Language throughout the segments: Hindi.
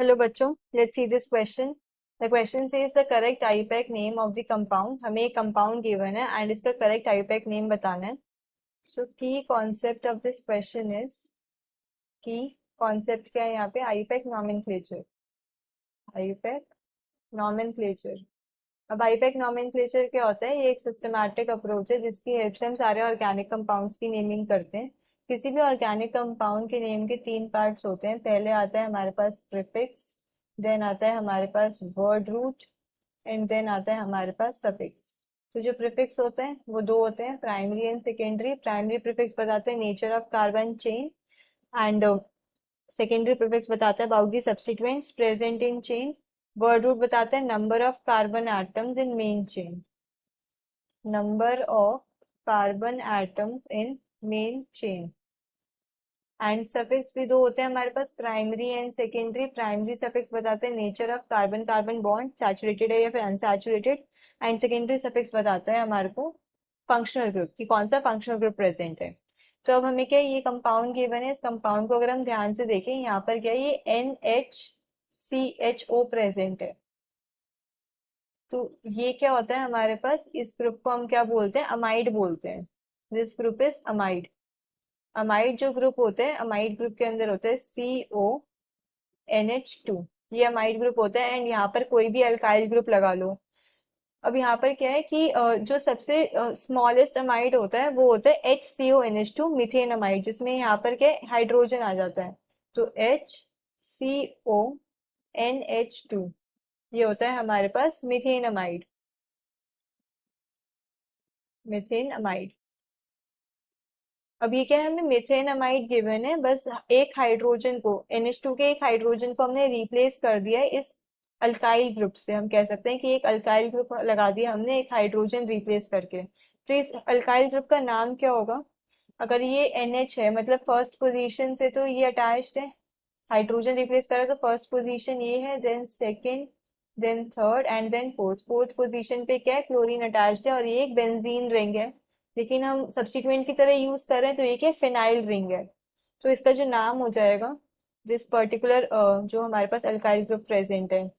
हेलो बच्चों, let's see this question. The question says the correct IUPAC name of the compound. हमें एक कंपाउंड गिवन है एंड इसका करेक्ट आईयूपैक नेम बताना है। सो की concept of this question is की कॉन्सेप्ट क्या है यहाँ पे? IUPAC nomenclature. IUPAC nomenclature. अब आईयूपैक नॉमेनक्लेचर क्या होता है? ये एक सिस्टमैटिक अप्रोच है जिसकी हेल्प से हम सारे ऑर्गेनिक कंपाउंड्स की नेमिंग करते हैं। किसी भी ऑर्गेनिक कंपाउंड के नेम के तीन पार्ट्स होते हैं। पहले आता है हमारे पास प्रीफिक्स, देन आता है हमारे पास वर्ड रूट, एंड देन आता है हमारे पास सफिक्स। तो जो प्रीफिक्स होते हैं वो दो होते हैं, primary and secondary. Primary prefix बताते हैं nature of carbon chain, and secondary prefix बताता है about the substituents present in chain. Word root बताते हैं number of carbon atoms in main chain. Number of carbon atoms in main chain. And suffix भी दो होते हैं हमारे पास, primary and secondary. Primary suffix बताते हैं nature of carbon carbon bond, saturated है या फिर अनसैचुरेटेड। एंड सेकेंडरी सफिक्स बताता है हमारे को फंक्शनल ग्रुप की कौन सा फंक्शनल ग्रुप प्रेजेंट है। तो अब हमें क्या है, ये कंपाउंड गिवन है। इस कंपाउंड को अगर हम ध्यान से देखें, यहाँ पर क्या है, ये NHCHO प्रेजेंट है। तो ये क्या होता है हमारे पास? इस ग्रुप को हम क्या बोलते हैं? अमाइड बोलते हैं। This group is amide. Amide जो ग्रुप होते हैं, अमाइड ग्रुप के अंदर होते हैं CONH2। ये अमाइड ग्रुप होता है। एंड यहाँ पर कोई भी अल्काइल ग्रुप लगा लो। अब यहाँ पर क्या है कि जो सबसे स्मॉलेस्ट अमाइड होता है वो होता है HCONH2 मिथेन अमाइड, जिसमें यहाँ पर क्या है, हाइड्रोजन आ जाता है। तो HCONH2 ये होता है हमारे पास मिथेन अमाइड। Methane amide. अब ये क्या है, हमें मिथेन अमाइड गिवन है, बस एक हाइड्रोजन को, NH2 के एक हाइड्रोजन को हमने रिप्लेस कर दिया है इस अल्काइल ग्रुप से। हम कह सकते हैं कि एक अल्काइल ग्रुप लगा दिया हमने एक हाइड्रोजन रिप्लेस करके। तो इस अल्काइल ग्रुप का नाम क्या होगा? अगर ये NH है मतलब फर्स्ट पोजीशन से तो ये अटैच्ड है, हाइड्रोजन रिप्लेस करा तो फर्स्ट पोजीशन ये है, then second, then third and then fourth. Fourth position पे क्या है, क्लोरीन अटैच्ड है और ये एक बेंजीन रिंग है। लेकिन हम सब्स्टिट्यूएंट की तरह यूज कर रहे हैं तो ये क्या, फिनाइल रिंग है। तो इसका जो नाम हो जाएगा, दिस पर्टिकुलर जो हमारे पास अल्काइल ग्रुप प्रेजेंट है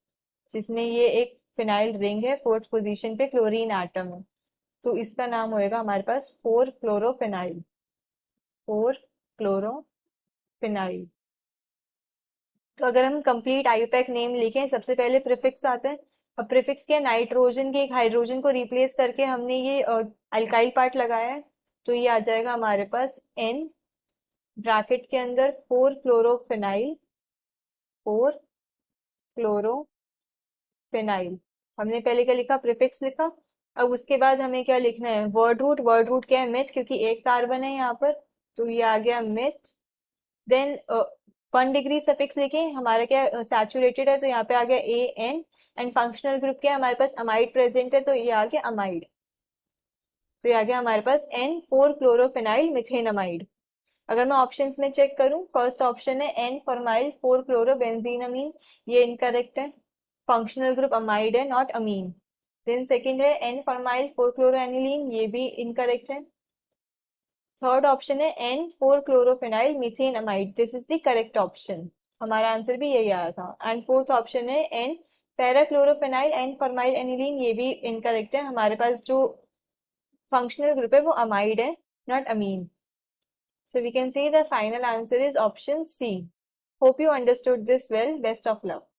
जिसमें ये एक फिनाइल रिंग है, फोर्थ पोजीशन पे क्लोरीन एटम है, तो इसका नाम होएगा हमारे पास 4 क्लोरोफिनाइल। 4 क्लोरोफिनाइल। तो अगर हम कंप्लीट आईयूपैक नेम लिखें, सबसे पहले प्रीफिक्स आता है। अब प्रीफिक्स क्या है, नाइट्रोजन के एक हाइड्रोजन को रिप्लेस करके हमने ये अल्काइल पार्ट लगाया है। तो ये आ जाएगा हमारे पास N, ब्रैकेट के अंदर 4 क्लोरोफिनाइल। 4 क्लोरोफिनाइल। हमने पहले क्या लिखा? प्रीफिक्स लिखा। अब उसके बाद हमें क्या लिखना है? Word root. वर्ड रूट क्या है? मिथ, क्योंकि एक कार्बन है यहाँ पर, तो ये आ गया मिथ। देन 1 डिग्री सफिक्स लिखे, हमारा क्या सैचुरेटेड है तो यहाँ पे आ गया AN। एंड फंक्शनल ग्रुप क्या है हमारे पास? अमाइड प्रेजेंट है तो ये आ गया अमाइड। तो ये आ गया हमारे पास N 4 क्लोरोफिनाइल मिथेनमाइड। अगर मैं ऑप्शंस में चेक करूं, फर्स्ट ऑप्शन है N फॉर्माइल 4 क्लोरोबेंजीनमीन, ये इनकरेक्ट है। फंक्शनल ग्रुप अमाइड है, नॉट अमीन। देन सेकंड है N फॉर्माइल 4 क्लोरोएनिलीन, ये भी इनकरेक्ट है। थर्ड ऑप्शन है N 4 chlorophenyl methane amide, this is the correct option. हमारा आंसर भी यही आया था। एंड फोर्थ ऑप्शन है N para chlorophenyl N formyl aniline, ये भी इनकरेक्ट है। हमारे पास जो फंक्शनल ग्रुप है वो अमाइड है, not amine. So we can say the final answer is option C. Hope you understood this well. Best of luck.